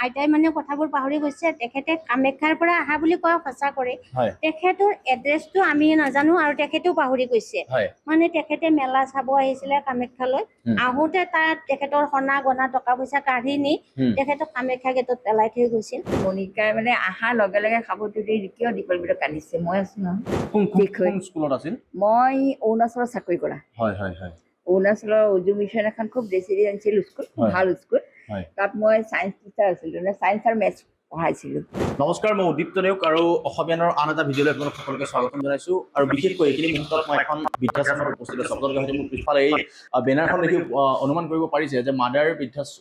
আইতাই মানে কথাবোৰ পাহৰি গৈছে। তেখেতে কামাখ্যাৰ পৰা অহা বুলি কয় সঁচা কৰে। তেখেতৰ এড্ৰেছটো আমি নাজানো আৰু তেখেতেও পাহৰি গৈছে। মানে তেখেতে মেলা চাব আহিছিলে কামাখ্যালৈ, আহোঁতে তাত তেখেতৰ সোণা গনা টকা পইচা কাঢ়ি নি তেখেতক কামাখ্যা গেটত পেলাই থৈ গৈছিল। মনিকাই মানে অহাৰ লগে লগে সাৱটি কিয় দীপল বিলত কান্দিছে। মই আছো নহয়, মই অৰুণাচলত চাকৰি কৰা। অৰুণাচলৰ উজু মিছন এখন খুব ৰেচিডেঞ্চিয়েল স্কুল, ভাল স্কুল। তাত মই ছায়েন্স টিচাৰ আছিলোঁ, ছায়েন্স আৰু মেথছ পঢ়াইছিলোঁ। নমস্কাৰ, মই উদীপ্ত নেওগ আৰু অসমীয়াৰ আন এটা ভিডিঅ'লৈ আপোনালোক সকলোকে স্বাগতম জনাইছোঁ। আৰু বিশেষকৈ এইখিনি মুহূৰ্তত মই এখন বৃদ্ধাশ্ৰমত উপস্থিত আছোঁ। আপোনালোকে হয়তো মোৰ পিছফালে এই বেনাৰখন দেখি অনুমান কৰিব পাৰিছে যে মাদাৰ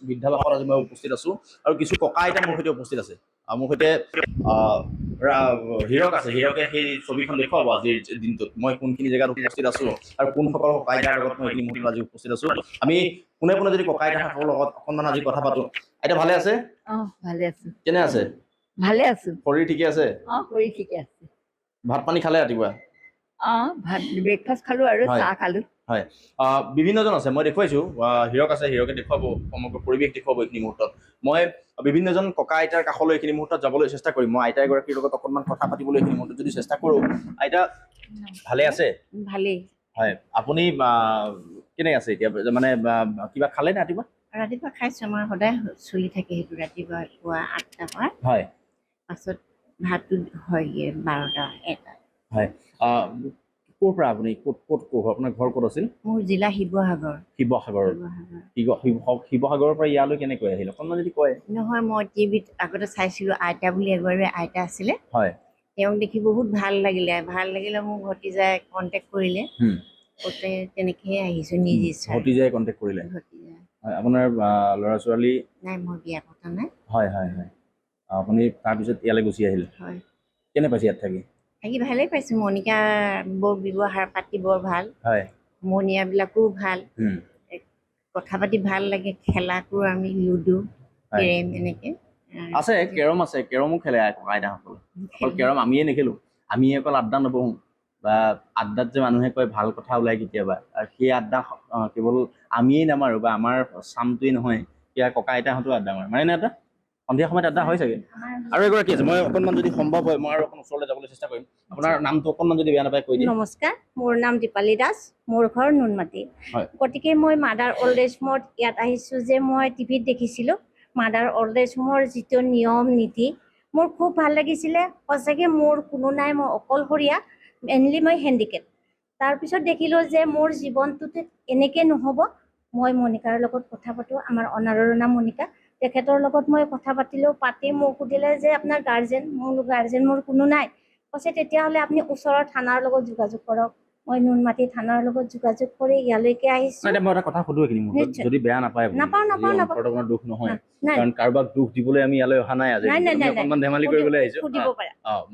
বৃদ্ধাবাসত আজি মই উপস্থিত আছোঁ আৰু কিছু ককা আইতা মোৰ সৈতে উপস্থিত আছে। মোৰ সৈতে হীৰক আছে। হীৰকে সেই ছবিখন দেখুৱাব আজিৰ দিনটোত মই কোনখিনি জেগাত উপস্থিত আছোঁ আৰু কোনসকল ককা আইতাৰ লগত মই এইখিনি মুহূৰ্তত আজি উপস্থিত আছোঁ। আমি পোনে পোনে যদি ককা আইতাসকলৰ লগত অকণমান আজি কথা পাতোঁ। আইতা ভালে আছে? ভালে আছোঁ। কেনে আছে? ভালে আছোঁ। শৰীৰ ঠিকে আছে? শৰীৰ ঠিকে আছে। ভাত পানী খালে ৰাতিপুৱা? ভাত ব্ৰেকফাষ্ট খালোঁ আৰু চাহ খালোঁ। হয়, বিভিন্নজন আছে। মই দেখুৱাইছোঁ, হীৰক আছে, হীৰকে দেখুৱাব সমগ্ৰ পৰিৱেশ দেখুৱাব এইখিনি মুহূৰ্তত। মই বিভিন্নজন ককা আইতাৰ কাষলৈ এইখিনি মুহূৰ্তত যাবলৈ চেষ্টা কৰিম। মই আইতা এগৰাকীৰ লগত অকণমান কথা পাতিবলৈ এইখিনি মুহূৰ্তত যদি চেষ্টা কৰোঁ। আইতা ভালে আছে? ভালেই। হয়, আপুনি কেনে আছে এতিয়া? মানে কিবা খালে নে ৰাতিপুৱা? ৰাতিপুৱা খাইছোঁ, আমাৰ সদায় চলি থাকে সেইটো। ৰাতিপুৱা পুৱা 8টাৰ পৰা হয়, পাছত ভাতটো হয়গৈ 12টা 1টা। হয়, ক'ৰ পৰা আপুনি ক'ত আপোনাৰ ঘৰ ক'ত আছিল? মোৰ জিলা শিৱসাগৰ। শিৱসাগৰৰ পৰা ইয়ালৈ কেনেকৈ আহিল অকণমান যদি কয়? নহয়, মই টিভিত আগতে চাইছিলোঁ, আইতা বুলি এগৰাকী আইতা আছিলে। হয়, তেওঁক দেখি বহুত ভাল লাগিলে। মোক ভতিজাই কণ্টেক্ট কৰিলে। তেনেকৈয়ে আহিছোঁ নিজে। ভতিজাই কণ্টেক্ট কৰিলে? হয়, আপোনাৰ ল'ৰা ছোৱালী নাই, মই বিয়া পতা নাই। হয় হয় হয়, আপুনি তাৰপিছত ইয়ালৈ গুচি আহিল? হয়। কেনে পাইছে ইয়াত থাকি? ভালেই পাইছোঁ। মনিকা বৰ ব্যৱহাৰ পাতি বৰ ভাল। হয়, সমনীয়াবিলাকো ভাল, কথা পাতি ভাল লাগে। খেলাকো আমি লুডু, কেৰেম এনেকৈ আছে। কেৰম আছে, কেৰমো খেলে ককা আইতাসকলে। অকল কেৰম আমিয়ে নেখেলোঁ, আমি অকল আড্ডা নবহোঁ বা আড্ডাত যে মানুহে কয় ভাল কথা ওলায় কেতিয়াবা, আৰু সেই আড্ডা কেৱল আমিয়েই নামাৰোঁ বা আমাৰ চামটোৱেই নহয়, সেয়া ককা আইতাহঁতো আড্ডা মাৰে নে এটা সন্ধিয়া সময়ত আড্ডা হয় চাগে। আৰু এগৰাকী আছে, মই অকণমান যদি সম্ভৱ হয় মই আৰু অকণ ওচৰলৈ যাবলৈ চেষ্টা কৰিম। আপোনাৰ নামটো অকণমান যদি বেয়া নাপায় কৈ দিম। নমস্কাৰ, মোৰ নাম দীপালী দাস, মোৰ ঘৰ নুনমাটি। গতিকে মই মাদাৰ অল্ড এজ হোমত ইয়াত আহিছোঁ যে মই টিভিত দেখিছিলোঁ মাদাৰ অল্ড এজ হোমৰ যিটো নিয়ম নীতি মোৰ খুব ভাল লাগিছিলে। সঁচাকৈ মোৰ কোনো নাই, মই অকলশৰীয়া, মেইনলি মই হেণ্ডিকেপ। তাৰপিছত দেখিলোঁ যে মোৰ জীৱনটোত এনেকৈ নহ'ব। মই মনিকাৰ লগত কথা পাতোঁ, আমাৰ অনাৰৰ নাম মনিকা। তেখেতৰ লগত মই কথা পাতি মোক সুধিলে যে আপোনাৰ গাৰ্জেন? মোৰ কোনো নাই। কৈছে তেতিয়াহ'লে আপুনি ওচৰৰ থানাৰ লগত যোগাযোগ কৰক। মই নুনমাটি থানাৰ লগত যোগাযোগ কৰি ইয়ালৈকে আহিছোঁ। মই এটা কথা সুধো এইখিনি মুহূৰ্তত, যদি বেয়া নাপায় আপুনি, নাপাওঁ। আপোনাৰ দুখ নহয়, কাৰণ কাৰোবাক দুখ দিবলৈ আমি ইয়ালৈ অহা নাই আজি। অকণমান ধেমালি কৰিবলৈ আহিছোঁ।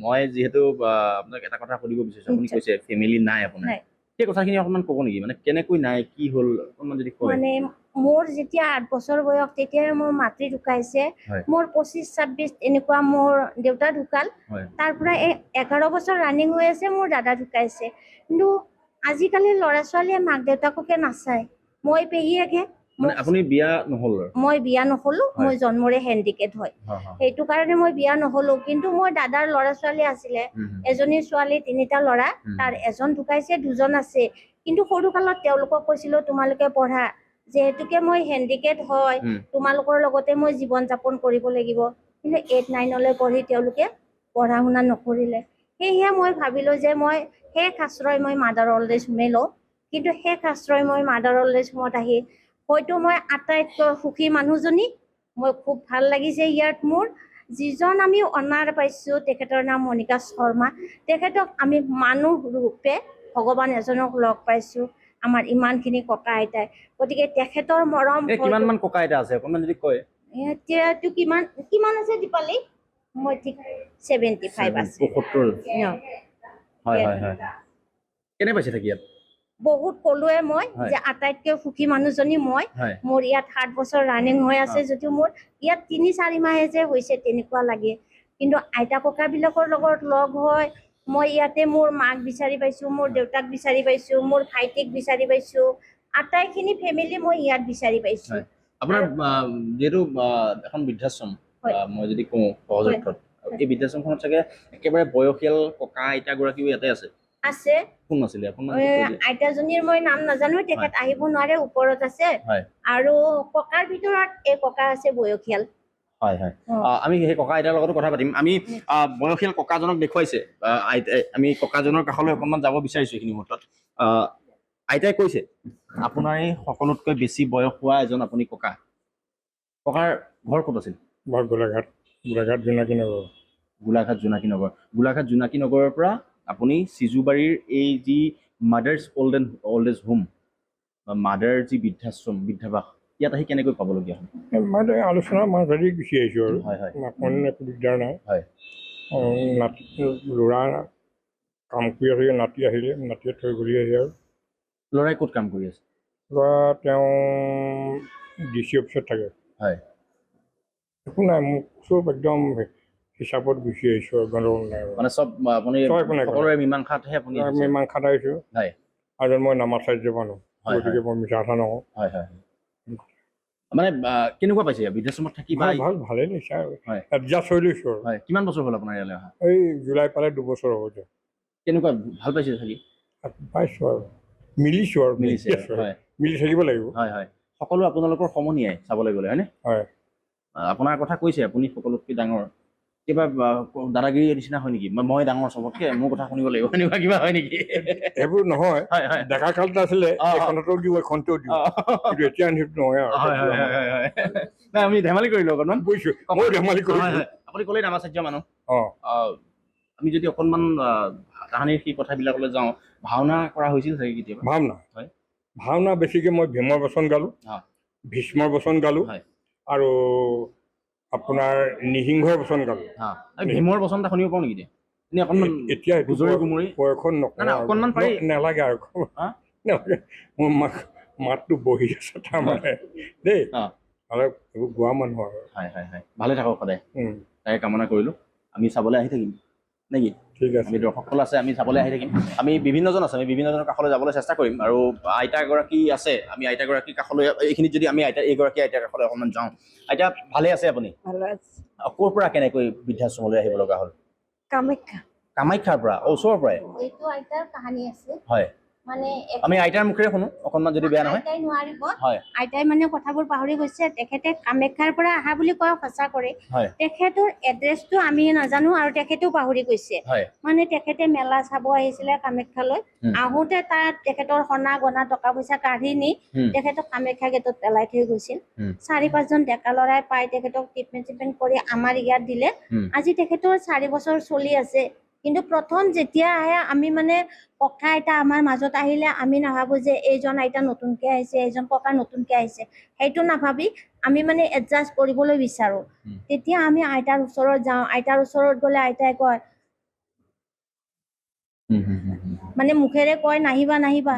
মই যিহেতু আপোনাক এটা কথা সুধিব বিচাৰিছোঁ, আপুনি কৈছে ফেমিলি নাই আপোনাৰ, সেই কথাখিনি অকণমান ক'ব নেকি? মানে কেনেকৈ নাই, কি হ'ল অকণমান যদি কয়। মানে মোৰ যেতিয়া 8 বছৰ বয়স তেতিয়াই মোৰ মাতৃ ঢুকাইছে। মোৰ 25-26 এনেকুৱা মোৰ দেউতা ঢুকাল। তাৰ পৰা 11 বছৰ ৰানিং হৈ আছে মোৰ দাদা ঢুকাইছে। কিন্তু আজিকালি ল'ৰা ছোৱালীয়ে মাক দেউতাককে নাচায়। মই পেহীয়েকহে। আপুনি বিয়া নহ'ল? মই বিয়া নহ'লোঁ, মই জন্মৰে হেণ্ডিকেপ হয়। সেইটো কাৰণে মই বিয়া নহ'লোঁ। কিন্তু মোৰ দাদাৰ ল'ৰা ছোৱালী আছিলে, এজনী ছোৱালী 3টা ল'ৰা, তাৰ এজন ঢুকাইছে, 2জন আছে। কিন্তু সৰু কালত তেওঁলোকক কৈছিলোঁ তোমালোকে পঢ়া, যিহেতুকে মই হেণ্ডিকেপ হয়, তোমালোকৰ লগতে মই জীৱন যাপন কৰিব লাগিব। কিন্তু 8-9লৈ পঢ়ি তেওঁলোকে পঢ়া শুনা নকৰিলে। সেয়েহে মই ভাবিলোঁ যে মই শেষ আশ্ৰয় মই মাদাৰ অল্ড এজ হোমে লওঁ। কিন্তু শেষ আশ্ৰয় মই মাদাৰ অল্ড এজ হোমত আহি হয়তো মই আটাইতকৈ সুখী মানুহজনী। মই খুব ভাল লাগিছে ইয়াত মোৰ। যিজন আমি অনাৰ পাইছোঁ তেখেতৰ নাম মনিকা শৰ্মা। তেখেতক আমি মানুহ ৰূপে ভগৱান এজনক লগ পাইছোঁ, আমাৰ ইমানখিনি ককা আইতাই। গতিকে তেখেতৰ মৰম। কিমানমান ককা আইতা আছে অকণমান যদি কয়। এতিয়াতো কিমান আছে দীপালী? মই ঠিক 75 আছে। 75। হয় হয় হয়। কেনে পাইছে থাকি ইয়াত? বহুত ক'লোৱে মই যে আটাইতকৈ সুখী মানুহজনী মই। মোৰ ইয়াত 7 বছৰ ৰানিং হৈ আছে যদিও মোৰ ইয়াত 3-4 মাহে যে হৈছে তেনেকুৱা লাগে। কিন্তু আইতা ককাবিলাকৰ লগত লগ হৈ মই ইয়াতে মোৰ মাক বিচাৰি পাইছোঁ, মোৰ দেউতাক বিচাৰি পাইছোঁ, মোৰ ভাইটিক বিচাৰি পাইছোঁ, আটাইখিনি ফেমিলি মই ইয়াত বিচাৰি পাইছোঁ। আপোনাৰ যিহেতু এখন বৃদ্ধাশ্ৰম, হয়। মই যদি কওঁ সহজ হয়। অৰ্থত এই বৃদ্ধাশ্ৰমখনত চাগে একেবাৰে বয়সীয়াল ককা আইতাগৰাকীও ইয়াতে আছে। আছে। কোন আছিলে অকণমান এ, কৈ দিয়ে। আইতাজনীৰ মই নাম নাজানো, তেখেত আহিব নোৱাৰে, ওপৰত আছে। হয় আৰু ককাৰ ভিতৰত এই ককা আছে বয়সীয়াল। হয় হয় অ। আমি সেই ককা আইতাৰ লগতো কথা পাতিম। আমি বয়সীয়াল ককাজনক দেখুৱাইছে আইতাই, আমি ককাজনৰ কাষলৈ অকণমান যাব বিচাৰিছো এইখিনি মুহূৰ্তত। আইতাই কৈছে আপোনাৰ এই সকলোতকৈ বেছি বয়স হোৱা এজন আপুনি ককা। ককাৰ ঘৰ ক'ত আছিল? ঘৰ গোলাঘাট জোনাকী নগৰ। গোলাঘাট জোনাকী নগৰ। গোলাঘাট জোনাকী নগৰৰ পৰা আপুনি চিজুবাৰীৰ এই যি মাদাৰ্ছ অল্ড এজ হোম বা মাদাৰ যি বৃদ্ধাশ্ৰম বৃদ্ধাবাস, ইয়াত আহি কেনেকৈ পাবলগীয়া হ'ল? মই আলোচনাৰ মাজেদি গুচি আহিছোঁ আৰু হয় হয় অকণ একো দিগদাৰ নাই। হয় নাতি ল'ৰা কাম কৰি আছে, নাতি আহিলে নাতিয়ে থৈ গ'লি আহি আৰু ল'ৰাই ক'ত কাম কৰি আছে? ল'ৰা তেওঁ DC অফিচত থাকে। হয় একো নাই, মোক চব একদম হিচাপত গুচি আহিছোঁ আৰু গণ্ডগোল নাই আৰু। মানে চব আপুনি চব একো নাই, সকলোৰে মীমাংসাতহে আপুনি আহিছে? মীমাংসাত আহিছোঁ। হয় আৰু মই নামাচাৰ্য মানুহ, হয়, গতিকে মই মিছা কথা নকওঁ। হয় হয় মানে কেনেকুৱা পাইছে বৃদ্ধাশ্ৰমত থাকি বা ভালেই নিচা আৰু হয় এডজাষ্ট হৈ লৈছোঁ আৰু। হয় কিমান বছৰ হ'ল আপোনাৰ ইয়ালৈ অহা? এই জুলাই পালে 2 বছৰ হ'ব এতিয়া। কেনেকুৱা ভাল পাইছে থাকি? পাইছোঁ আৰু মিলিছোঁ আৰু মিলিছে আছোঁ আৰু। হয় মিলি থাকিব লাগিব। হয় হয় সকলো আপোনালোকৰ সমনীয়াই চাবলৈ গ'লে হয়নে? হয়। আপোনাৰ কথা কৈছে আপুনি সকলোতকৈ ডাঙৰ, কিবা দাদাগিৰি নিচিনা হয় নেকি? মই ডাঙৰ চবতকে, মোৰ কথা শুনিব লাগিব এনেকুৱা কিবা হয় নেকি? সেইবোৰ নহয়। হয় হয় ডেকা কালত আছিলে অ', এইখনতো দিওঁ এইখনতেও দিওঁ, কিন্তু এতিয়া সেইটো নহয় আৰু। হয় হয় হয় হয় হয় নাই আমি ধেমালি কৰিলোঁ অকণমান। বুজিছোঁ, মই ধেমালি হয় কৰিছোঁ। হয় আপুনি ক'লেই নামাচাৰ্য মানুহ। অঁ, আমি যদি অকণমান তাহানিৰ সেই কথাবিলাকলৈ যাওঁ, ভাওনা কৰা হৈছিল চাগে কেতিয়াবা? ভাওনা হয় ভাওনা বেছিকৈ মই ভীমৰ বচন গালোঁ, অঁ ভীষ্মৰ বচন গালোঁ, হয় আৰু আপোনাৰ নিসিংহৰ বচন গালোঁ। ভীমৰ বচন এটা শুনিব পাওঁ নেকি এতিয়া? এনেই অকণমান এতিয়া সেইটো গুজৰি গুমৰি বয়সত নাই নকওঁ নাই আৰু। অকণমান পাৰি। নেলাগে আৰু, হা? নেলাগে। মোৰ মাতটো বহি আছে তাৰমানে দেই। অঁ আৰু এইবোৰ গোৱা মানুহ আৰু। হয় হয় হয় ভালে থাকক সদায়, উম, তাকে কামনা কৰিলোঁ। আমি চাবলৈ আহি থাকিম নেকি? ঠিক আছে। আমি দৰ্শকসকল আছে, আমি চাবলৈ আহি থাকিম। আমি বিভিন্নজন আছে, আমি বিভিন্নজনৰ কাষলৈ যাবলৈ চেষ্টা কৰিম। আৰু আইতা এগৰাকী আছে, আমি আইতাগৰাকীৰ কাষলৈ এইখিনিত যদি আমি এইগৰাকী আইতাৰ কাষলৈ অকণমান যাওঁ। আইতা ভালে আছে আপুনি? ভালে আছে। ক'ৰ পৰা কেনেকৈ বৃদ্ধাশ্ৰমলৈ আহিব লগা হ'ল? কামাখ্যা। কামাখ্যাৰ পৰা? ওচৰৰ পৰাই? এইটো আইতাৰ কাহানী আছে। হয় মানে আমি আইতাৰ মুখেৰে শুনো অকণমান যদি বেয়া নহয়। আইতাই নোৱাৰিব। হয় আইতাই মানে কথাবোৰ পাহৰি গৈছে। তেখেতে কামাখ্যাৰ পৰা অহা বুলি কোৱা সঁচা কৰে। হয় তেখেতৰ এড্ৰেছটো আমি নাজানো আৰু তেখেতেও পাহৰি গৈছে। হয় মানে তেখেতে মেলা চাব আহিছিলে কামাখ্যালৈ। আহোঁতে তাত তেখেতৰ সোণা গনা টকা পইচা কাঢ়ি নি তেখেতক কামাখ্যা গেটত পেলাই থৈ গৈছিল। 4-5জন ডেকা ল'ৰাই পাই তেখেতক ট্ৰিটমেণ্ট কৰি আমাৰ ইয়াত দিলে। আজি তেখেতৰ 4 বছৰ চলি আছে। কিন্তু প্ৰথম যেতিয়া আহে আমি মানে ককা আইতা আমাৰ মাজত আহিলে আমি নাভাবো যে এইজন আইতা নতুনকে আহিছে, এইজন ককা নতুনকে আহিছে, সেইটো নাভাবি আমি মানে এডজাষ্ট কৰিবলৈ বিচাৰো। তেতিয়া আমি আইতাৰ ওচৰত যাওঁ। আইতাৰ ওচৰত গ'লে আইতাই কয়, মানে মুখেৰে কয় নাহিবা নাহিবা,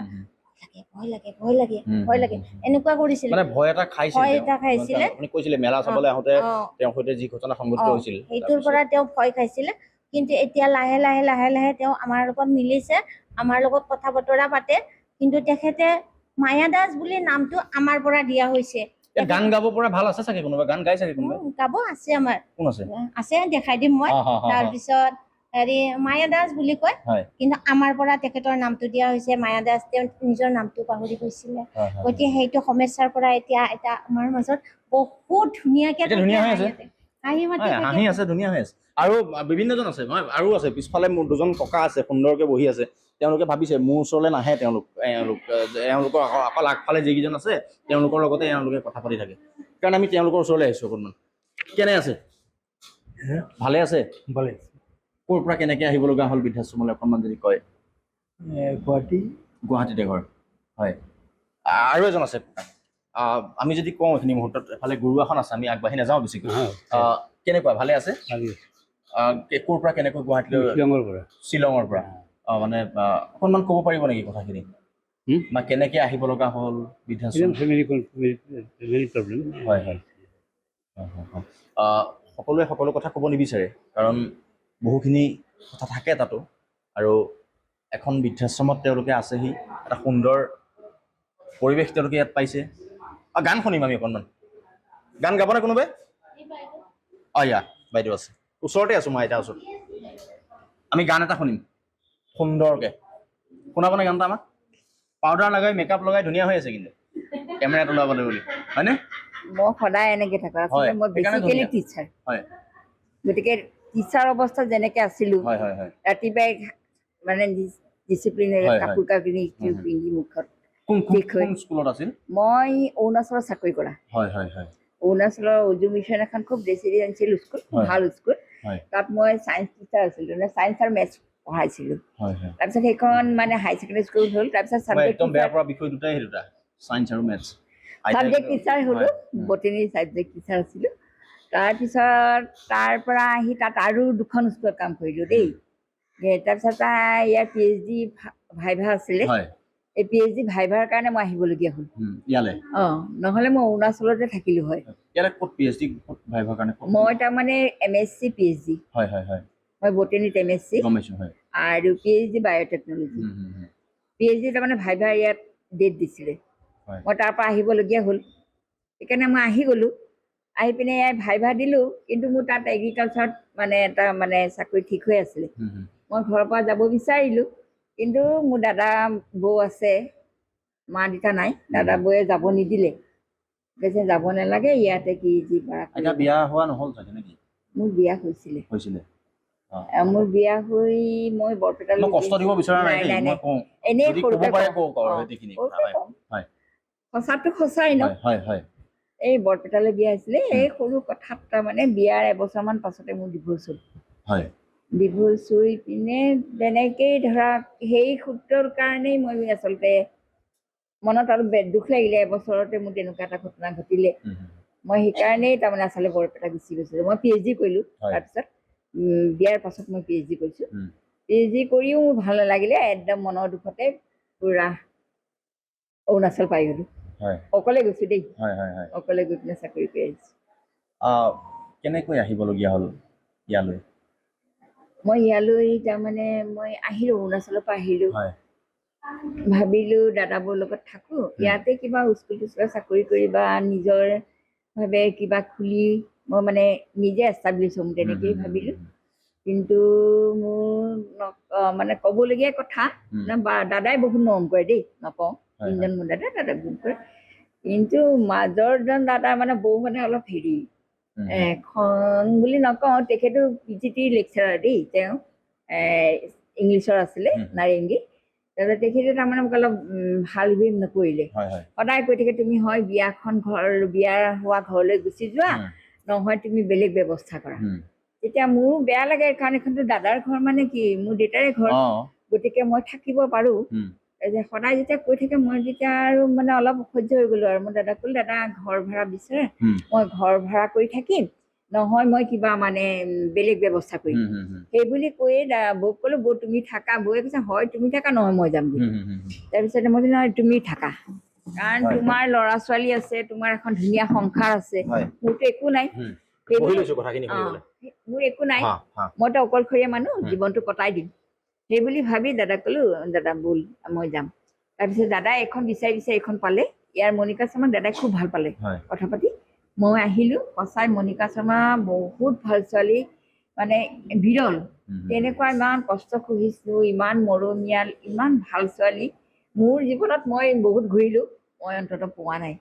ভয় লাগে ভয় লাগে ভয় লাগে এনেকুৱা কৰিছিলে। মানে ভয় এটা খাইছিল। ভয় এটা খাইছিলে। আপুনি কৈছিলে মেলা চাবলৈ আহোঁতে তেওঁৰ সৈতে যি ঘটনা সংঘটিত হৈছিল, সেইটোৰ পৰা তেওঁ ভয় খাইছিলে। কিন্তু এতিয়া লাহে লাহে লাহে লাহে তেওঁ আমাৰ লগত মিলিছে, আমাৰ লগত কথা বতৰা পাতে। কিন্তু তেখেতে মায়া দাস বুলি নামটো আমাৰ পৰা দিয়া হৈছে। গান গাব পৰা ভাল আছে চাগে, কোনোবা গান গাই চাগে কোনোবা? গাব আছে আমাৰ। কোন আছে? আছে, দেখাই দিম মই। তাৰপিছত মায়া দাস বুলি কয়, কিন্তু আমাৰ পৰা তেখেতৰ নামটো দিয়া হৈছে মায়া দাস। তেওঁ নিজৰ নামটো পাহৰি গৈছিলে। গতিকে সেইটো সমস্যাৰ পৰা এতিয়া আমাৰ মাজত বহুত ধুনীয়াকে হাঁহি আছে, ধুনীয়া হৈ আছে। আৰু বিভিন্নজন আছে, আৰু আছে পিছফালে মোৰ 2জন ককা আছে, সুন্দৰকে বহি আছে। তেওঁলোকে ভাবিছে মোৰ ওচৰলৈ নাহে, তেওঁলোকৰ অকল আগফালে যিকেইজন আছে তেওঁলোকৰ লগতে এওঁলোকে কথা পাতি থাকে। কাৰণ আমি তেওঁলোকৰ ওচৰলৈ আহিছোঁ অকণমান। কেনে আছে? ভালে আছে? ভালে। ক'ৰ পৰা কেনেকৈ আহিব লগা হ'ল বৃদ্ধাশ্ৰমলৈ অকণমান যদি কয়? গুৱাহাটীতে ঘৰ। হয় আৰু এজন আছে। আমি যদি কওঁ এইখিনি মুহূৰ্তত এফালে গুৰু আসন আছে, আমি আগবাঢ়ি নাযাওঁ বেছিকৈ। কেনেকুৱা ভালে আছে? ক'ৰ পৰা কেনেকৈ গুৱাহাটীলৈ? শ্বিলঙৰ পৰা। মানে অকণমান ক'ব পাৰিব নেকি কথাখিনি? বা কেনেকৈ আহিব লগা হ'ল বৃদ্ধাশ্ৰম? হয় হয় সকলোৱে সকলো কথা ক'ব নিবিচাৰে, কাৰণ বহুখিনি কথা থাকে তাতো। আৰু এখন বৃদ্ধাশ্ৰমত তেওঁলোকে আছেহি, এটা সুন্দৰ পৰিৱেশ তেওঁলোকে ইয়াত পাইছে। গান শুনিম আমি অকণমান। গান গাবনে কোনোবাই? ইয়া বাইদেউ আছে ওচৰতে আছোঁ মই আইতাৰ ওচৰত আমি গান এটা শুনিম সুন্দৰকৈ শুনাবনে গান এটা আমাক পাউডাৰ লগাই মেকআপ লগাই ধুনীয়া হৈ আছে কিন্তু কেমেৰাত ওলাবলৈ বুলি হয়নে মই সদায় এনেকৈ থাকোঁ হয়, আচলতে মই সেইকাৰণে বেছিকেলি ধুনীয়া। টিচাৰ হয় গতিকে টিচাৰ অৱস্থাত যেনেকৈ আছিলোঁ হয় হয় হয় ৰাতিপুৱাই মানে ডিচিপ্লিনেৰে হয়, হয়। কাপোৰ কানি পিন্ধি মুখত কোন ঠিক হৈ কোন স্কুলত আছিল মই অৰুণাচলত চাকৰি কৰা হয় হয় হয় অৰুণাচলৰ উজু মিছন এখন খুব ৰেচিডেঞ্চিয়েল স্কুল হয়। ভাল স্কুল হয় তাত মই ছায়েন্স টিচাৰ আছিলোঁ মানে ছায়েন্স আৰু মেথছ পঢ়াইছিলোঁ হয় হয় তাৰপিছত সেইখন মানে হাই ছেকেণ্ডেৰী স্কুল হ'ল তাৰপিছত মই ছাবজেক্ট একদম বেয়া পৰা বিষয় দুটাই সেই দুটা ছায়েন্স আৰু মেথছ ছাবজেক্ট টিচাৰ হ'লোঁ বটেনী ছাবজেক্ট টিচাৰ আছিলোঁ তাৰপিছত তাৰ পৰা আহি তাত আৰু দুখন স্কুলত কাম কৰিলোঁ দেই তাৰপিছত ইয়াৰ PhD ভাইভা আছিলে হয় এই PhD ভাইভাৰ কাৰণে মই আহিবলগীয়া হ'ল ইয়ালৈ অঁ নহ'লে মই অৰুণাচলতে থাকিলোঁ হয় ইয়ালৈ ক'ত PhD ক'ত ভাইভৰ কাৰণে ক'ত? মই তাৰমানে MSc PhD হয় হয় হয় মই বটেনীত MSc গম পাইছোঁ হয় আৰু PhD বায়'টেকনলজি PhD তাৰমানে ভাইভা ইয়াত ডেট দিছিলে হয়। মই তাৰ পৰা আহিবলগীয়া হ'ল সেইকাৰণে মই আহি গ'লোঁ আহি পিনে ইয়াত ভাইভা দিলোঁ কিন্তু মোৰ তাত এগ্ৰিকালচাৰত মানে এটা মানে চাকৰি ঠিক হৈ আছিলে মই ঘৰৰ পৰা যাব বিচাৰিলোঁ কিন্তু মোৰ দাদা বৌ আছে মা দেউতা নাই দাদা বৌয়ে যাব নিদিলে কৈছে যাব নালাগে ইয়াতে কি যি পাৰা এতিয়া কৰিবা। বিয়া হোৱা নহ'ল চাগে নেকি মোৰ বিয়া হৈছিলে হৈছিলে মোৰ বিয়া হৈ মই বৰপেটালৈ মই কষ্ট দিব বিচৰা নাই দেই মই কওঁ এনেই যদি ক'ব সৰুকে পাৰে কওঁ। কওক আৰু অঁ, সেইখিনি সৰুকে কথা কওঁ। হয় সঁচাটো সঁচাই ন হয় হয় হয় এই বৰপেটালৈ বিয়া হৈছিলে এই সৰু কথাত তাৰমানে বিয়াৰ এবছৰমান পাছতে মোৰ ডিভোৰ্চ হ'ল হয় ডিভোৰ্চ হৈ পিনে তেনেকেই ধৰা সেই সূত্ৰৰ কাৰণেই মই আচলতে মনত আৰু দুখ লাগিলে এবছৰতে মোৰ তেনেকুৱা এটা ঘটনা ঘটিলে মই সেইকাৰণেই তাৰমানে আচলতে বৰপেটা গুচি গৈছিলোঁ মই PhD কৰিলোঁ হয়। তাৰপিছত বিয়াৰ পাছত মই PhD কৰিছোঁ উম। PhD কৰিও মোৰ ভাল নালাগিলে একদম মনৰ দুখতে পূৰা অৰুণাচল পাই গ'লোঁ হয় অকলে গৈছোঁ দেই হয় হয় হয় অকলে গৈ পিনে চাকৰি কৰি আহিছোঁ কেনেকৈ আহিবলগীয়া হ'ল ইয়ালৈ মই ইয়ালৈ তাৰমানে মই আহিলোঁ অৰুণাচলৰ পৰা আহিলোঁ হয় ভাবিলোঁ দাদাবোৰৰ লগত থাকোঁ ইয়াতে কিবা স্কুল টিস্কুলত চাকৰি কৰি বা নিজৰ ভাৱে কিবা খুলি মই মানে নিজে এষ্টাব্লিছ হ'ম তেনেকেই ভাবিলোঁ কিন্তু মোৰ মানে ক'বলগীয়া কথা দাদাই বহুত মৰম কৰে দেই নকওঁ তিনিজন মোৰ দাদা বহুত কৰে কিন্তু মাজৰজন দাদা মানে বৌ মানে অলপ হেৰি খন বুলি নকওঁ তেখেতো PGT লেকচাৰাৰ দেই তেওঁ ইংলিছৰ আছিলে নাৰেংগী তাৰপিছত তেখেতে তাৰমানে মোক অলপ ভাল বিহেভ নকৰিলে হয় হয় সদায় কৈ থাকে তুমি হয় বিয়া হোৱা ঘৰলৈ গুচি যোৱা নহয় তুমি বেলেগ ব্যৱস্থা কৰা তেতিয়া মোৰো বেয়া লাগে কাৰণ এইখনতো দাদাৰ ঘৰ মানে কি মোৰ দেউতাৰে ঘৰ গতিকে মই থাকিব পাৰোঁ সদায় যেতিয়া কৈ থাকে মই তেতিয়া আৰু মানে অলপ অসহ্য হৈ গ'লোঁ আৰু মই দাদাক ক'লোঁ দাদা ঘৰ ভাড়া বিচাৰে মই ঘৰ ভাড়া কৰি থাকিম নহয় মই কিবা মানে বেলেগ ব্যৱস্থা কৰিম সেই বুলি কৈয়ে বৌক ক'লোঁ বৌ তুমি থাকা বৌয়ে কৈছে হয় তুমি থাকা নহয় মই যাম বুলি তাৰপিছতে মই নহয় তুমি থাকা কাৰণ তোমাৰ ল'ৰা ছোৱালী আছে তোমাৰ এখন ধুনীয়া সংসাৰ আছে মোৰতো একো নাই মোৰ একো নাই মইতো অকলশৰীয়া মানুহ জীৱনটো কটাই দিম সেই বুলি ভাবি দাদাক ক'লোঁ দাদা ব'ল মই যাম তাৰপিছত দাদাই এখন বিচাৰি এইখন পালে ইয়াৰ মণিকা শৰ্মাক দাদাই খুব ভাল পালে কথা পাতি মই আহিলোঁ সঁচাই মণিকা শৰ্মা বহুত ভাল ছোৱালী মানে বিৰল তেনেকুৱা ইমান কষ্ট সহিষ্ণু ইমান মৰমীয়াল ইমান ভাল ছোৱালী মোৰ জীৱনত মই বহুত ঘূৰিলোঁ মই অন্ততঃ পোৱা নাই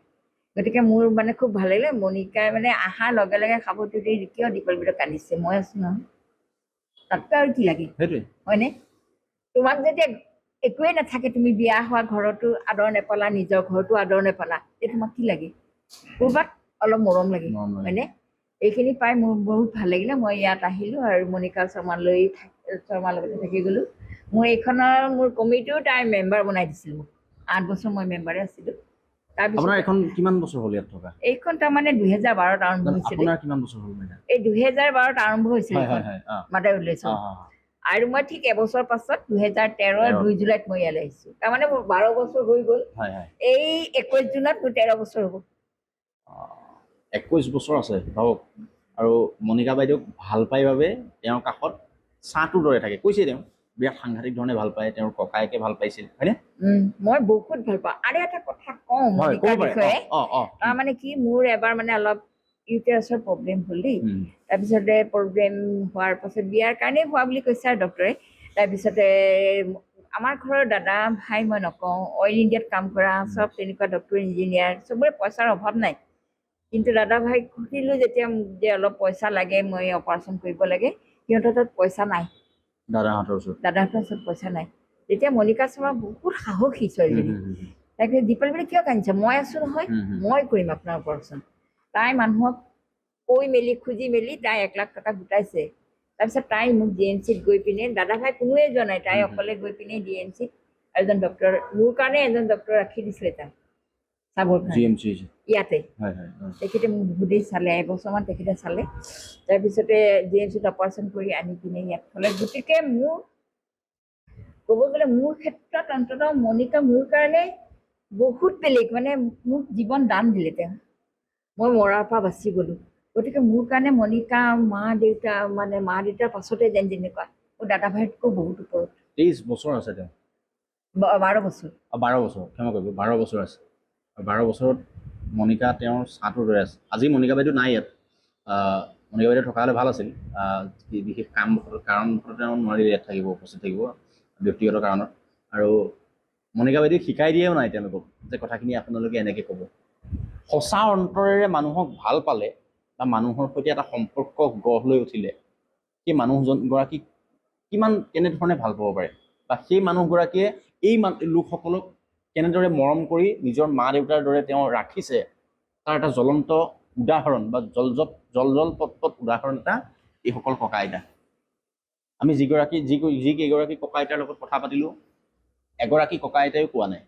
গতিকে মোৰ মানে খুব ভাল লাগিলে মণিকাই মানে অহাৰ লগে লগে সাৱটি কিয় দীপল বিলত কান্দিছে মই আছোঁ নহয় তাতকৈ আৰু কি লাগে হয়নে তোমাক যেতিয়া একোৱে নাথাকে তুমি বিয়া হোৱা ঘৰতো আদৰ নেপালা নিজৰ ঘৰতো আদৰ নেপালা এই তোমাক কি লাগে ক'ৰবাত অলপ মৰম লাগে হয়নে এইখিনি পাই মোৰ বহুত ভাল লাগিলে মই ইয়াত আহিলোঁ আৰু মণিকা শৰ্মাৰ লগতে থাকি গ'লোঁ মোৰ কমিটিও তাই মেম্বাৰ বনাই দিছিল মোক 8 বছৰ মই মেম্বাৰে আছিলোঁ তাৰপিছত এইখন কিমান বছৰ হ'ল ইয়াত থকা এইখন তাৰমানে 2012ত আৰম্ভ হৈছিলে কিমান বছৰ হ'ল এই 2012ত আৰম্ভ হৈছিলে মাদাৰ ভিলেজ আৰু মই ঠিক এবছৰ পাছত 2013 2 জুলাইত মই ইয়ালৈ আহিছোঁ তাৰমানে মোৰ 12 বছৰ হৈ গ'ল এই 21 জুনত মোৰ 13 বছৰ হ'ব 21 বছৰ আছে ভাবক আৰু মণিকা বাইদেউক ভাল পাই বাবে তেওঁৰ কাষত চাহটোৰ দৰে থাকে কৈছে তেওঁ বিৰাট সাংঘাতিক ধৰণে ভাল পায় তেওঁৰ ককায়েকে ভাল পাইছিল হয়নে মই বহুত ভাল পাওঁ আৰু এটা কথা কওঁ মণিকাৰ বিষয়ে তাৰমানে কি মোৰ এবাৰ মানে অলপ ইউটেৰাছৰ প্ৰব্লেম হ'ল দেই। তাৰপিছতে প্ৰব্লেম হোৱাৰ পাছত বিয়াৰ কাৰণেই হোৱা বুলি কৈছে আৰু ডক্টৰে। তাৰপিছতে আমাৰ ঘৰৰ দাদা ভাই মই নকওঁ, অইল ইণ্ডিয়াত কাম কৰা চব তেনেকুৱা ডক্টৰ ইঞ্জিনিয়াৰ, চবৰে পইচাৰ অভাৱ নাই। কিন্তু দাদা ভাইক সুধিলোঁ যেতিয়া যে অলপ পইচা লাগে, মই অপাৰেশ্যন কৰিব লাগে, সিহঁতৰ তাত পইচা নাই। দাদাহঁতৰ ওচৰত পইচা নাই। তেতিয়া মণিকা শৰ্মা বহুত সাহসী ছোৱালীজনী। তাকে দীপালি বুলি কিয় কান্দিছে, মই আছোঁ নহয়, মই কৰিম আপোনাৰ অপাৰেশ্যন। তাই মানুহক কৈ মেলি খুজি মেলি তাই 1 লাখ টকা গোটাইছে। তাৰপিছত তাই মোক DMCত গৈ পিনে, দাদা ভাই কোনোৱে যোৱা নাই, তাই অকলে গৈ পিনে DMCত এজন ডক্টৰ, মোৰ কাৰণে এজন ডক্টৰ ৰাখি দিছিলে তাই চাবৰ কাৰণে ইয়াতে। তেখেতে মোক বহুত দেৰি চালে, এবছৰমান তেখেতে চালে। তাৰপিছতে DMCত অপাৰেশ্যন কৰি আনি পিনে ইয়াত থ'লে। গতিকে মোৰ ক'ব গ'লে মোৰ ক্ষেত্ৰত অন্ততঃ মণিকা মোৰ কাৰণে বহুত বেলেগ, মানে মোক জীৱন দান দিলে তেওঁ। মই মৰাৰ পৰা বাচি গ'লোঁ। গতিকে মোৰ কাৰণে মণিকা মা দেউতাৰ পাছতে যেনেকুৱা, মোৰ দাদা ভাইতকৈ বহুত ওপৰত। 23 বছৰ আছে তেওঁ, 12 বছৰ। 12 বছৰ, ক্ষমা কৰিব, 12 বছৰ আছে। 12 বছৰত মণিকা তেওঁৰ ছাঁটোৰ দৰে আছে। আজি মণিকা বাইদেউ নাই ইয়াত। মণিকা বাইদেউ থকা হ'লে ভাল আছিল। বিশেষ কাৰণত তেওঁ নোৱাৰিলে ইয়াত থাকিব, উপস্থিত থাকিব ব্যক্তিগত কাৰণত। আৰু মণিকা বাইদেউ শিকাই দিয়েও নাই তেওঁলোকক যে কথাখিনি আপোনালোকে এনেকৈ ক'ব। সঁচা অন্তৰেৰে মানুহক ভাল পালে বা মানুহৰ সৈতে এটা সম্পৰ্ক গঢ় লৈ উঠিলে সেই মানুহগৰাকীক কেনেধৰণে ভাল পাব পাৰে, বা সেই মানুহগৰাকীয়ে এই লোকসকলক কেনেদৰে মৰম কৰি নিজৰ মা দেউতাৰ দৰে তেওঁ ৰাখিছে, তাৰ এটা জ্বলন্ত উদাহৰণ বা জল পট উদাহৰণ এটা এইসকল ককা আইতা। আমি যিকেইগৰাকী ককা আইতাৰ লগত কথা পাতিলোঁ, এগৰাকী ককা আইতাইও কোৱা নাই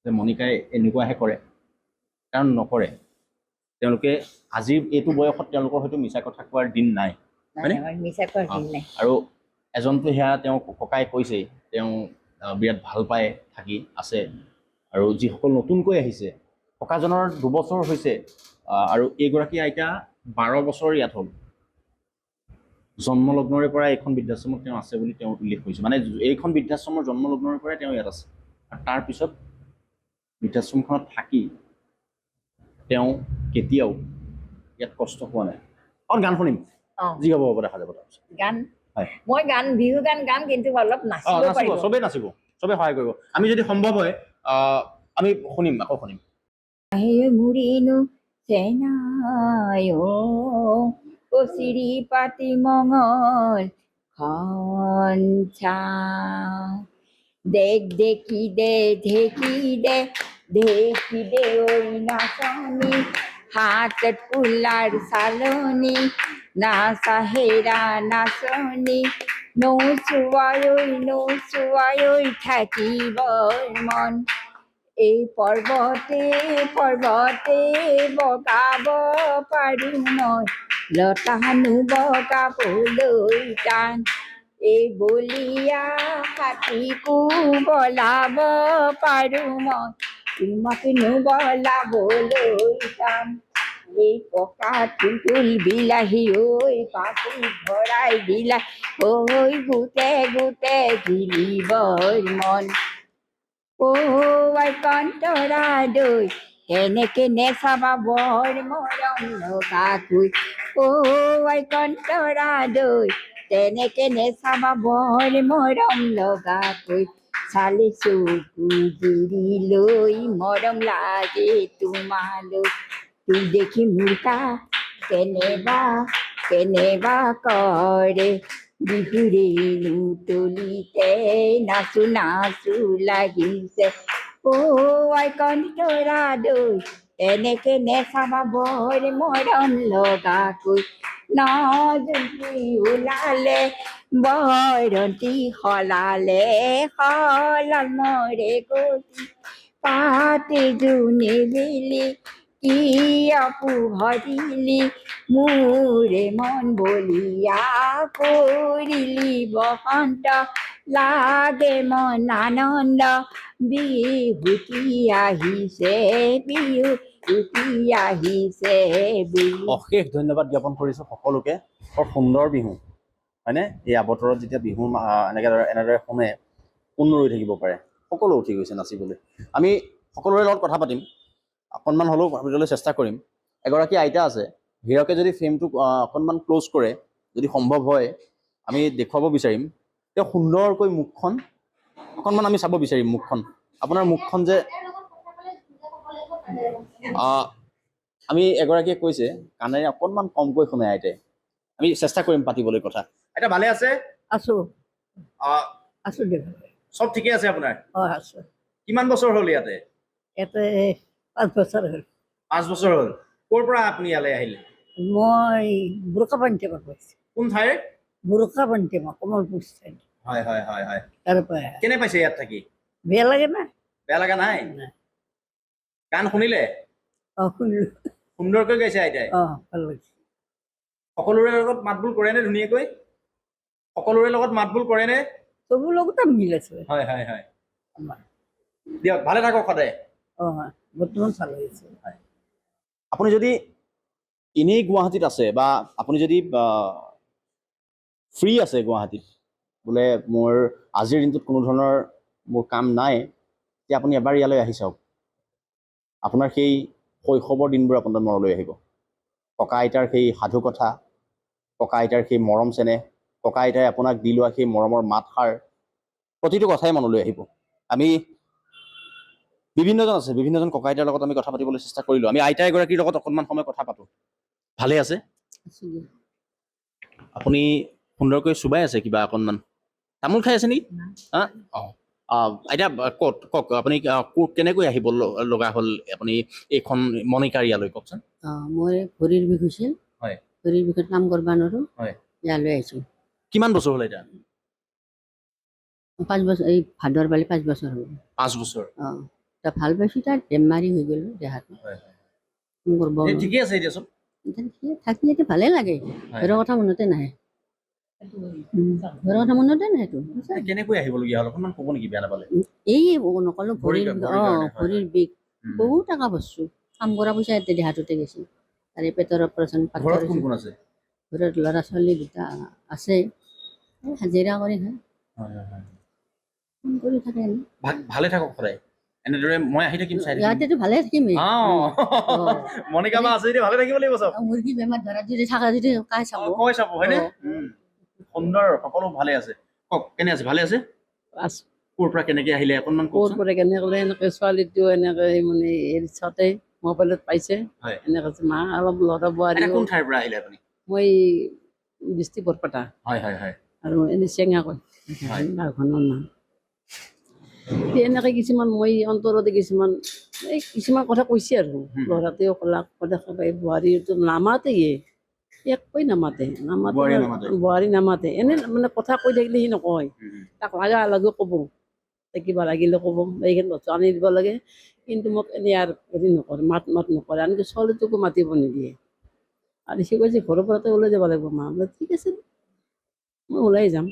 যে মণিকাই এনেকুৱাহে কৰে, কাৰণ নকৰে। তেওঁলোকে আজিৰ এইটো বয়সত তেওঁলোকৰ হয়তো মিছা কথা কোৱাৰ দিন নাই, হয়নে? আৰু এজনটো সেয়া তেওঁ ককাই কৈছেই, তেওঁ বিৰাট ভাল পাই থাকি আছে। আৰু যিসকল নতুনকৈ আহিছে, ককাজনৰ 2 বছৰ হৈছে, আৰু এইগৰাকী আইতা 12 বছৰ ইয়াত হ'ল। জন্মলগ্নৰে পৰা এইখন বৃদ্ধাশ্ৰমত তেওঁ আছে বুলি তেওঁ উল্লেখ কৰিছে। মানে এইখন বৃদ্ধাশ্ৰমৰ জন্মলগ্নৰে পৰাই তেওঁ ইয়াত আছে। আৰু তাৰপিছত বৃদ্ধাশ্ৰমখনত থাকি তেওঁ কেতিয়াও ইয়াত কষ্ট পোৱা নাই। গান শুনিম, যি হ'ব হ'ব, দেখা যাব। গান মই বিহু গান গাম, কিন্তু অলপ নাচিব পাৰিব, চবেই নাচিব, চবেই সহায় কৰিব। আমি যদি সম্ভৱ হয় আমি শুনিম, আকৌ শুনিম। মুৰিনো চেনায় চিৰি পাতি মঙল খন দেখি দে ওই নাচনি, হাতত ফুলাৰ চালনি, নাচাহেৰা নাচনি, নচুৱাই থাকিবৰ মন। এই পৰ্বতে বগাব পাৰো মই, লতানো বগাবলৈ টান। এই বলিয়া হাতীকো বলাব পাৰো মই, তোমাকনো বলাবলৈ টান। এই পকা টুলটুল বিলাহী ঐ, পাখি ভৰাই বিলাহী ঐ, গোটে গিলিবৰ মন। আই কন্তৰা দৈ, এনেকে নেচাবা বৰ মৰম লগাকৈ। আই কন্তৰা দৈ, তেনেকে নেচাবা বৰ মৰম লগাকৈ। চালে চকু জুৰি লৈ, মৰম লাগে তোমালৈ। তুই দেখি মুৰ্খা কেনেবা কৰে, বিহুৰেনো তলিতে নাচো লাগিছে। আই কন্তৰা দৈ, এনেকে নেচাবা বৰ মৰম লগাকৈ। নজুতি ওলালে বৰন্তি সলালে, সলাল মৰে গতি পাতে জোনে বেলি, কিয় পোহৰিলি মোৰে মন বলিয়া কৰিলি বসন্ত। লাগে মন আনন্দ, বিহুতি আহিছে অশেষ ধন্যবাদ জ্ঞাপন কৰিছোঁ সকলোকে। বৰ সুন্দৰ বিহু, হয়নে? এই আৱতৰত যেতিয়া বিহু এনেদৰে শুনে, কোন ৰৈ থাকিব পাৰে? সকলো উঠি গৈছে নাচিবলৈ। আমি সকলোৰে লগত কথা পাতিম, অকণমান হ'লেও ভাবিবলৈ চেষ্টা কৰিম। এগৰাকী আইতা আছে, হীৰকে যদি ফ্ৰেমটো অকণমান ক্ল'জ কৰে, যদি সম্ভৱ হয় আমি দেখুৱাব বিচাৰিম, তেওঁ সুন্দৰকৈ মুখখন অকণমান আমি চাব বিচাৰিম। মুখখন আপোনাৰ মুখখন যে আমি এগৰাকীয়ে কৈছে কাণেৰে অকণমান কমকৈ শুনে আইতাই। আমি চেষ্টা কৰিম পাতিবলৈ কথা। আইতা ভালে আছে? আছো আহ, আছো দিয়ক। চব ঠিকে আছে আপোনাৰ? আছো। কিমান বছৰ হ'ল ইয়াতে? ইয়াতে 5 বছৰ হ'ল। 5 বছৰ হ'ল। ক'ৰ পৰা আপুনি ইয়ালৈ আহিলে? মই বুৰকাপানীতে পাইছোঁ। কোন ঠাইৰ? বুৰকাপানীতে মই কমলপুৰ চাইড। হয় হয় হয় হয়। তাৰ পৰা কেনে পাইছে ইয়াত থাকি? বেয়া লাগে না? বেয়া লগা নাই? গান শুনিলে? শুনিলোঁ। সুন্দৰকৈ গাইছে আইতাই। ভাল লাগিছে। সকলোৰে লগত মাতবোল কৰেনে ধুনীয়াকৈ? সকলোৰে লগত মাতবোল কৰেনে? চবৰ লগতে মিল আছে। হয় হয় হয়। দিয়ক ভালে থাকক সদায়। বৰ্তমান ভাল লাগিছে। আপুনি যদি এনেই গুৱাহাটীত আছে বা আপুনি যদি ফ্ৰী আছে গুৱাহাটীত, বোলে মোৰ আজিৰ দিনটোত কোনো ধৰণৰ মোৰ কাম নাই, তেতিয়া আপুনি এবাৰ ইয়ালৈ আহি চাওক। আপোনাৰ সেই শৈশৱৰ দিনবোৰ আপোনাৰ মনলৈ আহিব। ককা আইতাৰ সেই সাধু কথা, ককা আইতাৰ সেই মৰম চেনেহ, ককা আইতাই আপোনাক দি লোৱা সেই মৰমৰ মাতষাৰ, প্ৰতিটো কথাই মনলৈ আহিব। আমি বিভিন্নজন আছে, বিভিন্নজন ককা আইতাৰ লগত আমি কথা পাতিবলৈ চেষ্টা কৰিলোঁ। আমি আইতা এগৰাকীৰ লগত অকণমান সময় কথা পাতোঁ। ভালে আছে? আপুনি সুন্দৰকৈ চুবাই আছে কিবা অকণমান। তামোল খাই আছে নেকি? আইতা ক'ত কওক, আপুনি কেনেকৈ আহিব লগা হ'ল আপুনি এইখন মণিকাৰ ইয়ালৈ, কওকচোন। মই ভৰিৰ বিষ হৈছিল। হয়। ভৰিৰ বিষত কাম কৰিব নোৱাৰোঁ। হয়। ইয়ালৈ আহিছোঁ। কিমান বছৰ হ'ল এতিয়া? 5 বছৰ, এই ভাদৰ পালে 5 বছৰ হ'ল। 5 বছৰ। এতিয়া ভাল পাইছোঁ, তাত বেমাৰী হৈ গ'ল দেহাটো। ফোন কৰিব ঠিকে আছে এতিয়া চব? থাকি এতিয়া ভালে লাগে। ঘৰৰ কথা মনতে নাহে। ঘৰৰ কথা মনতে নাহেতো। কেনেকৈ আহিবলগীয়া হ'ল অকণমান ক'ব নেকি, বেয়া নাপালে? এই নকলোঁ, ভৰিৰ ভৰিৰ বিষ। বহুত টকা ভৰছোঁ। কাম কৰা পইচা এতিয়া দেহাটোতে গৈছে। তাৰে পেটৰ অপাৰেশ্যন, ঘৰত কোন কোন আছে? ঘৰত ল'ৰা ছোৱালী 2টা আছে, হাজিৰা কৰি খায়। ফোন কৰি থাকে। ভালে থাকক সদায় এনেদৰে। মই আহি থাকিম, চাই থাকিম। ইয়াতেতো ভালে থাকিম। মণিকা বা আছে যদি ভালে থাকিব লাগিব চব। মুৰ্গী বেমাৰ ধৰা যদি থাকা যদি কাই চাব, কৈ চাব হয়নে? সুন্দৰ, সকলো ভালে আছে। কওক কেনে আছে? ভালে আছে? আছো। ক'ৰ পৰা কেনেকৈ আহিলে অকণমান ক'ৰ কওকচোন। পৰা কেনেকৈ এনেকৈ ছোৱালীটো এনেকৈ মানে ৰিক্সাতে মোবাইলত পাইছে, হয়। এনেকৈ মা অলপ ল'ৰা বোৱাৰী। কোন ঠাইৰ পৰা আহিলে আপুনি? মই ডিষ্ট্ৰিক্ট বৰপেটা। হয় হয় হয়। আৰু এনে চেঙা কয় গাঁওখনৰ নাম। এনেকৈ কিছুমান মই অন্তৰতে কিছুমান কথা কৈছে আৰু ল'ৰাটোৱেও ক'লাক, বোৱাৰীটো নামাতে, একোৱেই নামাতে। বোৱাৰী নামাতে। এনে মানে কথা কৈ থাকিলে সি নকয়। তাক লাগে ক'ব, কিবা লাগিলে ক'ব, এইখিনি বস্তু আনি দিব লাগে। কিন্তু মোক এনেই আৰু হেৰি নকৰে, মাত নকৰে। আনকি ছোৱালীটোকো মাতিব নিদিয়ে। আৰু সি কৈছে ঘৰৰ পৰাতো ওলাই যাব লাগিব। মা বোলে ঠিক আছে, মই ওলাই যাম।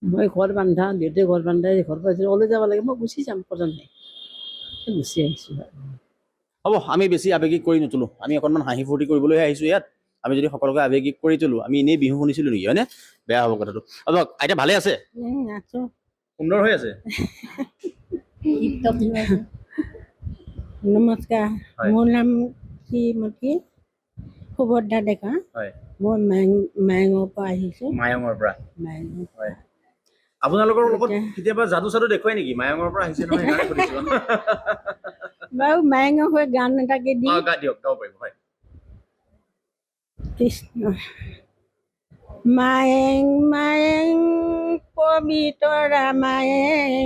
মই ঘৰ বান্ধা, দেউতাই ঘৰ বান্ধাই, ঘৰ পৰা ওলাই যাব লাগে, মই গুচি যাম, কথা নাই। গুচি আহিছোঁ। হ'ব, আমি বেছি আৱেগিক কৰি নুতুলো। আমি অকণমান হাঁহি ফূৰ্তি কৰিবলৈহে আহিছোঁ ইয়াত। আমি যদি সকলোকে আৱেগিক কৰি তোলো, আমি এনেই বিহু শুনিছিলোঁ নেকি, হয়নে? বেয়া হ'ব কথাটো। হ'ব, আইতা ভালে আছে? সুন্দৰ হৈ আছে। নমস্কাৰ, মোৰ নাম শ্ৰীমতী সুভদ্ৰা ডেকা। মই মায়ঙৰ পৰা আহিছোঁ। মায়ঙৰ পৰা? হয়। আপোনালোকৰ লগত কেতিয়াবা যাদু চাদু দেখুৱাই নেকি? মায়ঙৰ পৰা আহিছে নহয়, সেইকাৰণে সুধিছোঁ। বাৰু মায়ঙৰ হৈ গান এটাকে দি দিয়ক, গাব পাৰিব। হয়। কৃষ্ণ। মায়েং মায়েং পবিতৰা মায়েং,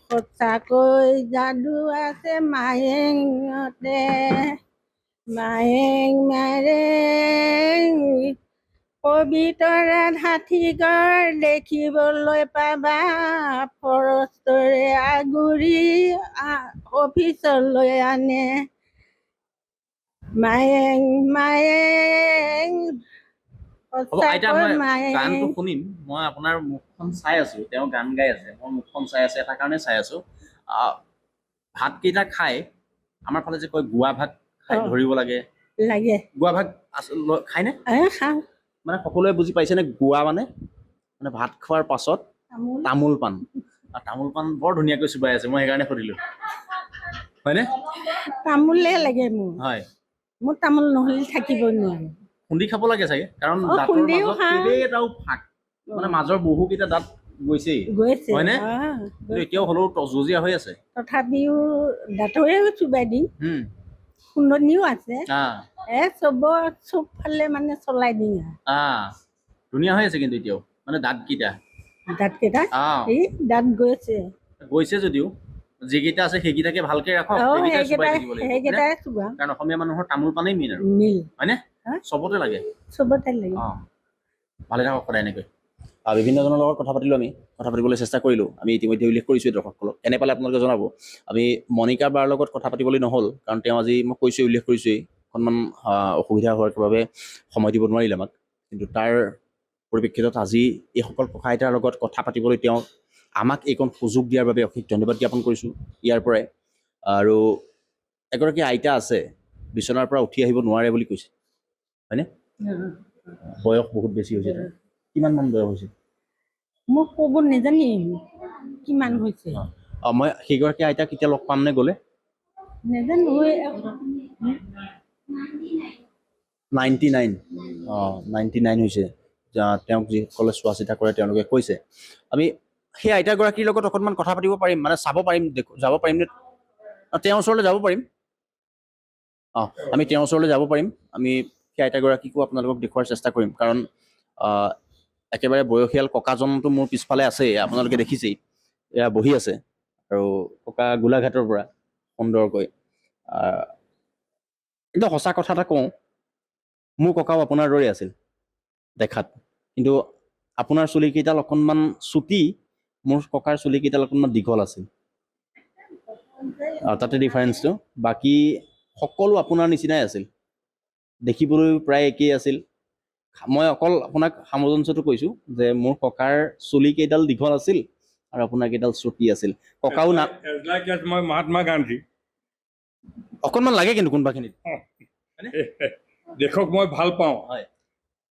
সঁচাকৈ যাদু আছে মায়েঙতে। মায়েং মায়েং পবিতৰা হাতীঘৰ দেখিবলৈ পাবা, ফৰষ্টৰে আগুৰি অফিচলৈ আনে। মায়েং মায়েং আইতা, মই গানটো শুনিম। মই আপোনাৰ মুখখন চাই আছো, তেওঁ গান গাই আছে, মই মুখখন চাই আছো, এটা কাৰণে চাই আছো। ভাতকেইটা খাই আমাৰ ফালে যে কয় গুৱা ভাত খাই ধৰিব লাগে, গুৱা ভাত খায়নে? খাওঁ। মানে সকলোৱে বুজি পাইছেনে গুৱা মানে? মানে ভাত খোৱাৰ পাছত তামোল পাণ। তামোল পাণ বৰ ধুনীয়াকৈ চুবাই আছে, মই সেইকাৰণে সুধিলোঁ। হয়নে? তামোলে লাগে মোৰ। হয়। মোৰ তামোল নহ'লে থাকিবই নোৱাৰো। খুন্দি খাব লাগে চাগে, কাৰণ অ, দাঁতৰ খুন্দিও মাজত খাওঁ। কেইবাটাও ফাঁক, মানে মাজৰ বহুকেইটা দাঁত গৈছেই, গৈছে হয়নে? গৈছে। কিন্তু এতিয়াও হ'লেও তজবজীয়া হৈ আছে। তথাপিও দাঁতৰে চুবাই দিম, হুম, খুন্দনিও আছে, আহ, চব ফালে মানে চলাই দিম আহ, ধুনীয়া হৈ আছে কিন্তু এতিয়াও, মানে দাঁতকেইটা দাঁতকেইটা। আহ এই দাঁত গৈছে। গৈছে যদিও যিকেইটা আছে সেইকেইটাকে ভালকে ৰাখক, সেইকেইটাই চুবাই থাকিব লাগিব, হয়নে? সেইকেইটাই চুবাম। কাৰণ অসমীয়া মানুহৰ তামোল পানেই মেইন আৰু, মিল হয়নে? হা? চবতে লাগে। চবতে লাগে। অঁ, ভালে থাকক সদায় এনেকৈ। বিভিন্নজনৰ লগত কথা পাতিলোঁ, আমি কথা পাতিবলৈ চেষ্টা কৰিলোঁ। আমি ইতিমধ্যে উল্লেখ কৰিছোঁ দৰ্শকসকলক, এনে পালে আপোনালোকে জনাব। আমি মণিকা বাৰ লগত কথা পাতিবলৈ নহ'ল, কাৰণ তেওঁ আজি মই কৈছোঁৱেই, উল্লেখ কৰিছোঁৱেই, অকণমান অসুবিধা হোৱাৰ বাবে সময় দিব নোৱাৰিলে আমাক। কিন্তু তাৰ পৰিপ্ৰেক্ষিতত আজি এইসকল ককা আইতাৰ লগত কথা পাতিবলৈ তেওঁ আমাক এইকণ সুযোগ দিয়াৰ বাবে অশেষ ধন্যবাদ জ্ঞাপন কৰিছোঁ ইয়াৰ পৰাই। আৰু এগৰাকী আইতা আছে, বিচনাৰ পৰা উঠি আহিব নোৱাৰে বুলি কৈছে, হয়নে? বয়স বহুত বেছি হৈছে তাৰ। কিমান মান বয়স হৈছে? মোক ক'ব নেজানিম কিমান হৈছে, মই সেইগৰাকী আইতাক কেতিয়া লগ পাম নে গ'লে? নেজানো। 99, 99 হৈছে। তেওঁক যিসকলে চোৱা চিতা কৰে তেওঁলোকে কৈছে। আমি সেই আইতাগৰাকীৰ লগত অকণমান কথা পাতিব পাৰিম, মানে চাব পাৰিম, যাব পাৰিম নে? তেওঁৰ ওচৰলৈ যাব পাৰিম। আমি তেওঁৰ ওচৰলৈ যাব পাৰিম। আমি সেই আইতাগৰাকীকো আপোনালোকক দেখুওৱাৰ চেষ্টা কৰিম, কাৰণ একেবাৰে বয়সীয়াল ককাজনটো মোৰ পিছফালে আছেই, আপোনালোকে দেখিছেই, এয়া বহি আছে। আৰু ককা গোলাঘাটৰ পৰা সুন্দৰকৈ। কিন্তু সঁচা কথা এটা কওঁ, মোৰ ককাও আপোনাৰ দৰে আছিল দেখাত, কিন্তু আপোনাৰ চুলিকেইডাল অকণমান চুটি, মোৰ ককাৰ চুলিকেইডাল অকণমান দীঘল আছিল। তাতে ডিফাৰেঞ্চটো। বাকী সকলো আপোনাৰ নিচিনাই আছিল, দেখিবলৈ প্ৰায় একেই আছিল। মই অকল আপোনাক সামঞ্জস্যটো কৈছোঁ যে মোৰ ককাৰ চুলিকেইডাল দীঘল আছিল আৰু আপোনাৰ কেইডাল চুটি আছিল। ককাও না মই মহাত্মা গান্ধী অকণমান লাগে কিন্তু কোনোবাখিনিত। দেশক মই ভাল পাওঁ, হয়,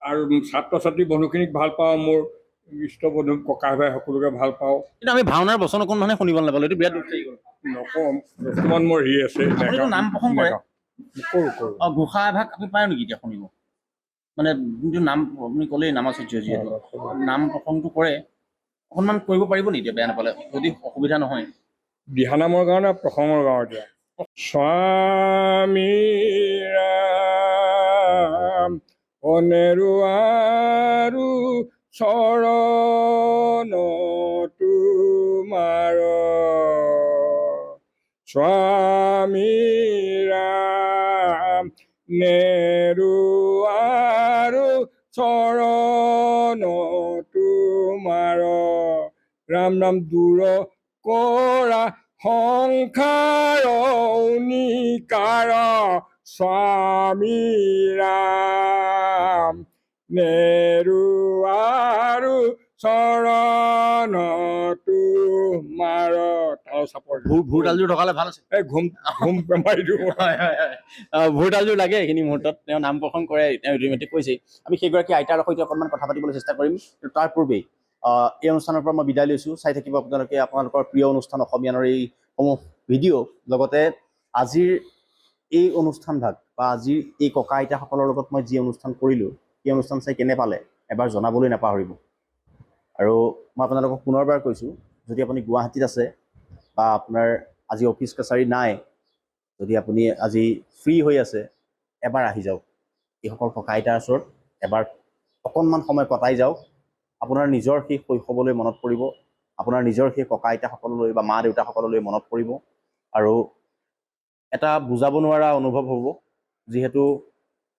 আৰু ছাত্ৰ ছাত্ৰী বন্ধুখিনিক ভাল পাওঁ, মোৰ ইষ্ট বন্ধু ককা ভাই সকলোকে ভাল পাওঁ। কিন্তু আমি ভাওনাৰ বচন অকণমানহে শুনিব নাপালোঁ, এইটো বিৰাট দুখ লাগি গ'ল। নকওঁ, বৰ্তমান মোৰ হেৰি আছে, আপুনিতো নাম প্ৰসংগ কৰে? কৰোঁ। ঘোষা এভাগ আমি পাওঁ নেকি এতিয়া শুনিব? মানে যোনটো নাম আপুনি ক'লেই নামাচাৰ্য যিহেতু নাম প্ৰসংগটো কৰে, অকণমান কৰিব পাৰিব নেকি এতিয়া, বেয়া নাপালে, যদি অসুবিধা নহয়? দিহানামৰ গাঁও নে প্ৰসংগৰ গাঁও? এতিয়া স্বামী ৰাম অনেৰু আৰু চৰণ তোমাৰ, স্বামী ৰাম নেৰু আৰু চৰণ তোমাৰ, ৰাম নাম দূৰ কৰা সংসাৰ নিকাৰ, স্বামী ৰাম নেৰু আৰু চৰণ তোমাৰ। ভোৰতালযোৰ ঢকালে ভাল আছে। ঘুম বেমাৰী দিওঁ। ভোৰতালযোৰ লাগে এইখিনি মুহূৰ্তত। তেওঁ নাম প্ৰসংগ কৰে, তেওঁ ইতিমধ্যে কৈছেই। আমি সেইগৰাকী আইতাৰ সৈতে অকণমান কথা পাতিবলৈ চেষ্টা কৰিম। তাৰ পূৰ্বেই এই অনুষ্ঠানৰ পৰা মই বিদায় লৈছোঁ। চাই থাকিব আপোনালোকে আপোনালোকৰ প্ৰিয় অনুষ্ঠান অসমীয়ানৰ এইসমূহ ভিডিঅ', লগতে আজিৰ এই অনুষ্ঠানভাগ বা আজিৰ এই ককা আইতাসকলৰ লগত মই যি অনুষ্ঠান কৰিলোঁ, সেই অনুষ্ঠান চাই কেনে পালে এবাৰ জনাবলৈ নাপাহৰিব। আৰু মই আপোনালোকক পুনৰবাৰ কৈছোঁ, যদি আপুনি গুৱাহাটীত আছে বা আপোনাৰ আজি অফিচ কাছাৰী নাই, যদি আপুনি আজি ফ্ৰী হৈ আছে, এবাৰ আহি যাওক এইসকল ককা আইতাৰ ওচৰত, এবাৰ অকণমান সময় কটাই যাওক। আপোনাৰ নিজৰ সেই শৈশৱলৈ মনত পৰিব, আপোনাৰ নিজৰ সেই ককা আইতাসকললৈ বা মা দেউতাসকললৈ মনত পৰিব, আৰু এটা বুজাব নোৱাৰা অনুভৱ হ'ব, যিহেতু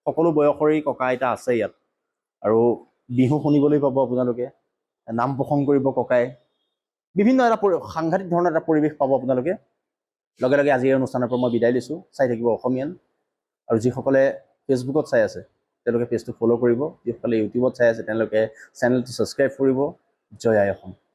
সকলো বয়সৰেই ককা আইতা আছে ইয়াত। আৰু বিহু শুনিবলৈ পাব আপোনালোকে, নাম প্ৰসংগ কৰিব ককাই, বিভিন্ন এটা সাংঘাতিক ধৰণৰ এটা পৰিৱেশ পাব আপোনালোকে। লগে লগে আজি এই অনুষ্ঠানৰ পৰা মই বিদায় লৈছোঁ। চাই থাকিব অসমীয়ান। আৰু যিসকলে ফেচবুকত চাই আছে তেওঁলোকে পেজটো ফ'ল' কৰিব, যিসকলে ইউটিউবত চাই আছে তেওঁলোকে চেনেলটো ছাবস্ক্ৰাইব কৰিব। জয় আই অসম।